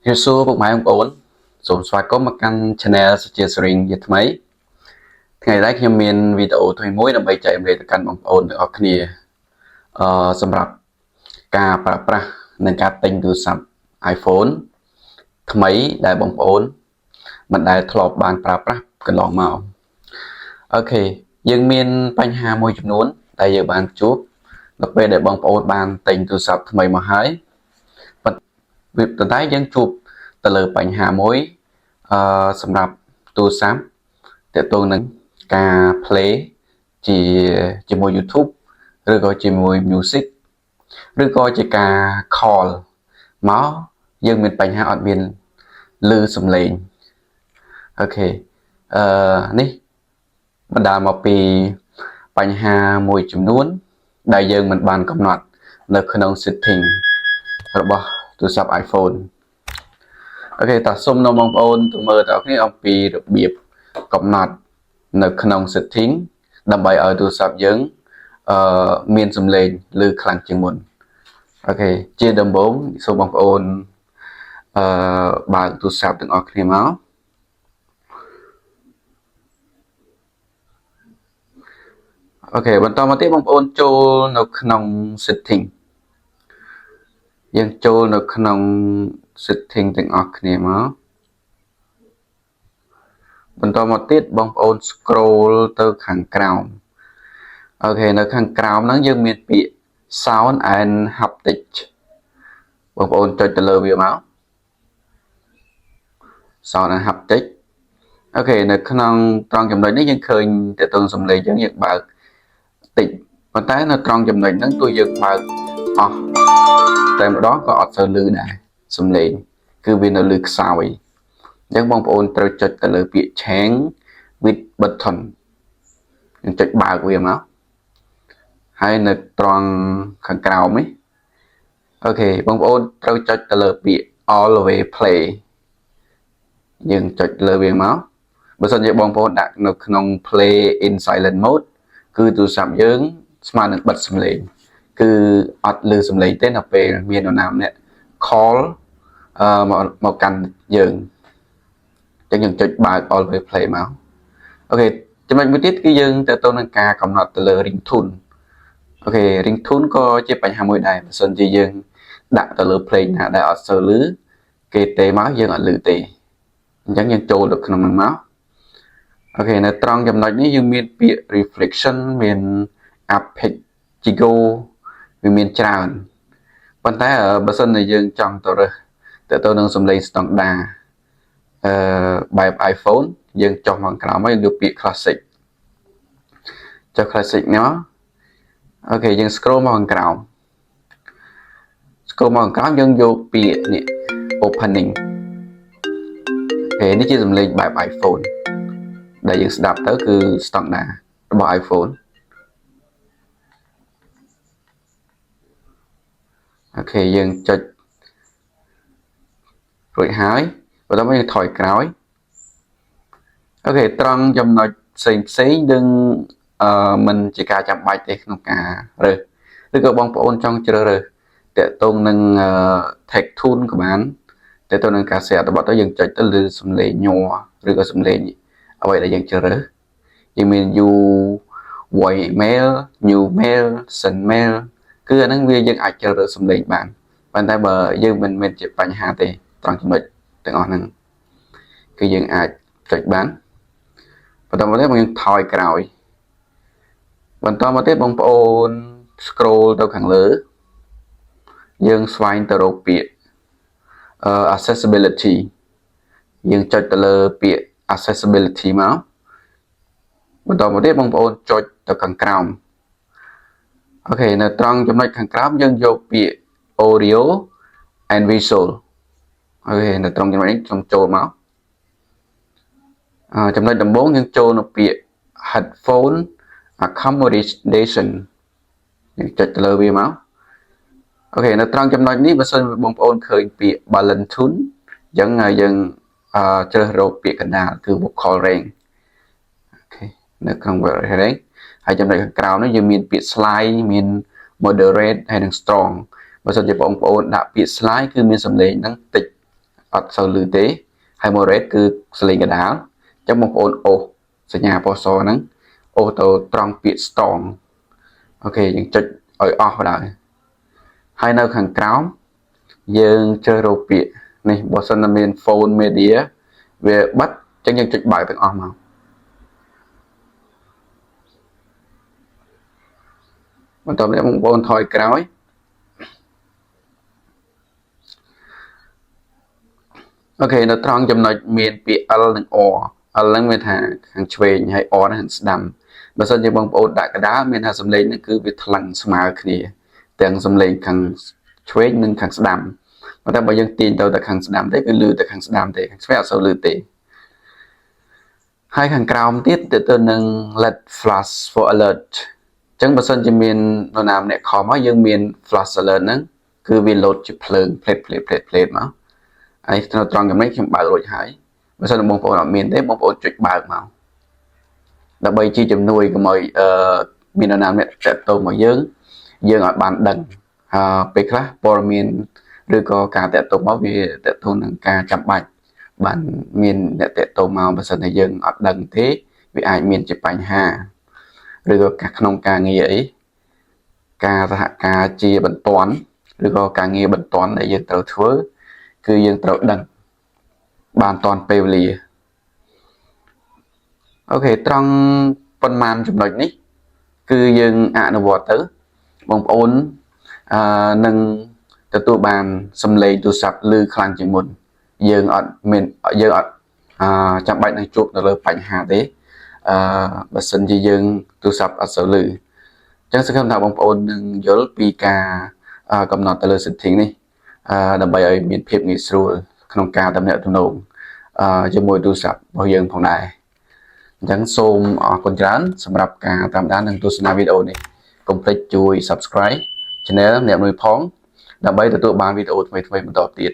Yêu xưa một máy ông ổn, dùng xoay có một căn channel chia sẻ như thế mấy. Ngày đấy khi mình video thôi mỗi là bây chạy em để căn bằng ổn ở kia. Sầm rạp ca pra nên ca tinh từ sắm iPhone mấy đại bằng ổn mình đại thọp bàn pra cần lọ màu. Ok, nhưng mình bánh hà môi chụp nón đại giờ bàn chụp lập về để bằng ổn bàn tinh từ sắm mấy mà hái. Việc tận tái dân chụp từ lời bánh hà mối សម្រាប់ទូរស័ព្ទទាក់ទងនឹងការ play ជាមួយ YouTube ឬក៏ជាមួយ music ឬក៏ជាការ call មកយើងមានបញ្ហាអត់មានឮសំឡេងអូខេនេះបណ្ដាលមកពីបញ្ហាមួយចំនួនដែលយើងមិនបានកំណត់នៅក្នុង setting របស់ទូរស័ព្ទ iPhone អូខេតោះសូមនៅបងប្អូនទៅមើលតើគ្នាអំពីរបៀបកំណត់នៅក្នុង setting ដើម្បីឲ្យទូរស័ព្ទយើងមានសំឡេងឮខ្លាំងជាងមុនអូខេជាដំបូងសូមបងប្អូនបើកទូរស័ព្ទទាំងអស់គ្នាមកអូខេបន្តមកទៀតបងប្អូនចូលនៅក្នុង setting យើងចូលនៅក្នុង setting ទាំងអស់គ្នាមកបន្តមកទៀតបងប្អូន scroll ទៅខាងក្រោមអូខេនៅខាងក្រោមហ្នឹងយើងមានពាក្យ sound and haptic បងប្អូនចុចទៅលើវាមក sound and haptic អូខេនៅក្នុងត្រង់ចំណុចនេះយើងឃើញតើតើសំឡេងយើងបើកតិចប៉ុន្តែនៅត្រង់ចំណុចហ្នឹងទោះយើងបើកអស់តែម្ដងក៏អត់សូវឮដែរសំឡេងគឺវានៅឮខ្សោយអញ្ចឹងបងប្អូនត្រូវចុចទៅលើពាក្យ change with button យើងចុចបើកវាមកហើយនៅត្រង់ខាងក្រោមនេះអូខេបងប្អូនត្រូវចុចទៅលើពាក្យ always play យើងចុចលើវាមកបើសិនជាបងប្អូនដាក់នៅក្នុង play in silent mode គឺទូរស័ព្ទយើងស្មើនឹងបិទសំឡេងគឺអត់ឮសំឡេងទេនៅពេលមាននរណាម្នាក់ call មកកាន់យើងអញ្ចឹងយើងចុចបើក always play មកអូខេចំណុចមួយទៀតគឺយើងទៅនឹងការកំណត់ទៅលើ ringtone អូខេ ringtone ក៏ជាបញ្ហាមួយដែរបើសិនជាយើងដាក់ទៅលើ play ណាដែលអត់សូវឮគេទេមកយើងអត់ឮទេអញ្ចឹងយើងចូលទៅក្នុងហ្នឹងមកអូខេនៅត្រង់ចំណុចនេះយើងមានពាក្យ reflection មាន arpeggiato វាមានច្រើនប៉ុន្តែបើសិនជាយើងចង់ទៅរើសទៅនឹងសំឡេង standard បែប iPhone យើងចុះមកក្រោមមកយើងយកពាក្យ classic ចុះ classic នេះអូខេយើង scroll មកខាងក្រោម យើងយកពាក្យនេះ opening នេះជាសំឡេងបែប iPhone ដែលយើងស្ដាប់ទៅគឺ standard របស់ iPhone អូខេយើងចុចរួចហើយបន្តមកយើងថយក្រោយអូខេត្រង់ចំណុចផ្សេងនឹងមិនជាការចាំបាច់ទេក្នុងការរើសឬក៏បងប្អូនចង់ជ្រើសរើសតាក់ទងនឹង text tune ក៏បានតាក់ទងនឹងការ share របស់ទៅយើងចុចទៅលើសំឡេងញ័រឬក៏សំឡេងអ្វីដែលយើងជ្រើសរើសយើងមាន you voice mail new mail send mail គឺអាហ្នឹងវាយើងអាចជ្រើសរើសសំឡេងបានប៉ុន្តែបើយើងមិនមែនជាបញ្ហាទេត្រង់ចំណុចទាំងអស់ហ្នឹងគឺយើងអាចចុចបានបន្តមកទៀតយើងថយក្រោយបន្តមកទៀតបងប្អូន scroll ទៅខាងលើយើងស្វែងទៅរកពាក្យaccessibility យើងចុចទៅលើពាក្យ accessibility មកបន្តមកទៀតបងប្អូនចុចទៅខាងក្រោមអូខេនៅត្រង់ចំណុចខាងក្រោមយើងយកពាក្យ audio and visual អូខេនៅត្រង់ចំណុចនេះខ្ញុំចូលមកចំណុចដំបូងយើងចូលនៅពាក្យ headphone accommodation យើងចុចទៅលើវាមកអូខេនៅត្រង់ចំណុចនេះបើសិនបងប្អូនឃើញពាក្យ balance tune អញ្ចឹងយើងជ្រើសរកពាក្យកណ្ដាលគឺ vocal range អូខេនៅក្នុង vocal range ហើយចំណុចខាងក្រោមនេះយើងមានពាក្យ slide មាន moderate ហើយនិង strong បើសិនជាបងប្អូនដាក់ពាក្យ slide គឺមានសំឡេងហ្នឹងតិច អត់សូវលឺទេហើយ moderate គឺសលេងកណ្ដាលអញ្ចឹងបងប្អូនអូសសញ្ញាពណ៌សហ្នឹងអូសទៅត្រង់ពាក្យ strong អូខេយើងចុចឲ្យអស់បណ្ដោយហើយនៅខាងក្រោមយើងជ្រើសរកពាក្យនេះបើសិនតែមាន phone media វាបិទអញ្ចឹងយើងចុចបើកទាំងអស់មកបន្តមកបងប្អូនថយក្រោយអូខេនៅត្រង់ចំណុចមានពាក្យ L និង O L ហ្នឹងមានថាខាងឆ្វេងហើយ O ហ្នឹងខាងស្ដាំបើសិនជាបងប្អូនដាក់កណ្ដាលមានថាសំឡេងហ្នឹងគឺវាថ្លឹងស្មើគ្នាទាំងសំឡេងខាងឆ្វេងនិងខាងស្ដាំប៉ុន្តែបើយើងទាញទៅខាងស្ដាំទេគឺលឺតែខាងស្ដាំទេខាងឆ្វេងអត់សូវលឺទេហើយខាងក្រោមទៀតទៅនឹង let flash for alert អញ្ចឹងបើសិនជាមាននរណាម្នាក់ខំមកយើងមាន flash alert ហ្នឹងគឺវា load ជាភ្លើង plate មកហើយនៅត្រង់ចំណុចខ្ញុំបើករួចហើយបើសិនបងប្អូនអត់មានទេបងប្អូនចុចបើកមកដើម្បីជាជំនួយកុំឲ្យមាននរណាម្នាក់តាក់ទងមកយើងអត់បានដឹងពេលខ្លះព័ត៌មានឬក៏ការតាក់ទងមកវាតាក់ទងនឹងការចាំបាច់បានមានអ្នកតាក់ទងមកបើសិនតែយើងអត់ដឹងទេវាអាចមានជាបញ្ហាឬក៏ក្នុងការងារអីការសហការជាបន្ទាន់ឬក៏ការងារបន្ទាន់ដែលយើងត្រូវធ្វើគឺយើងត្រូវដឹងបានតាន់ពេលវេលាអូខេត្រង់ប៉ុន្មានចំណុចនេះគឺយើងអនុវត្តទៅបងប្អូននឹងទទួលបានសំឡេងទូរស័ព្ទឮខ្លាំងជាងមុនយើងអត់ចាំបាច់នឹងជួបនៅលើបញ្ហាទេបើសិនជាយើងទូរស័ព្ទអត់សូវឮអញ្ចឹងសង្ឃឹមថាបងប្អូននឹងយល់ពីការកំណត់ទៅលើ setting នេះដើម្បីឲ្យមានភាពងាយស្រួលក្នុងការទំនាក់ទំនងជាមួយទូរស័ព្ទរបស់យើងផងដែរអញ្ចឹងសូមអរគុណច្រើនសម្រាប់ការតាមដាននិងទស្សនាវីដេអូនេះកុំភ្លេចជួយ Subscribe Channel អ្នកមួយផងដើម្បីទទួលបានវីដេអូថ្មីៗបន្តទៀត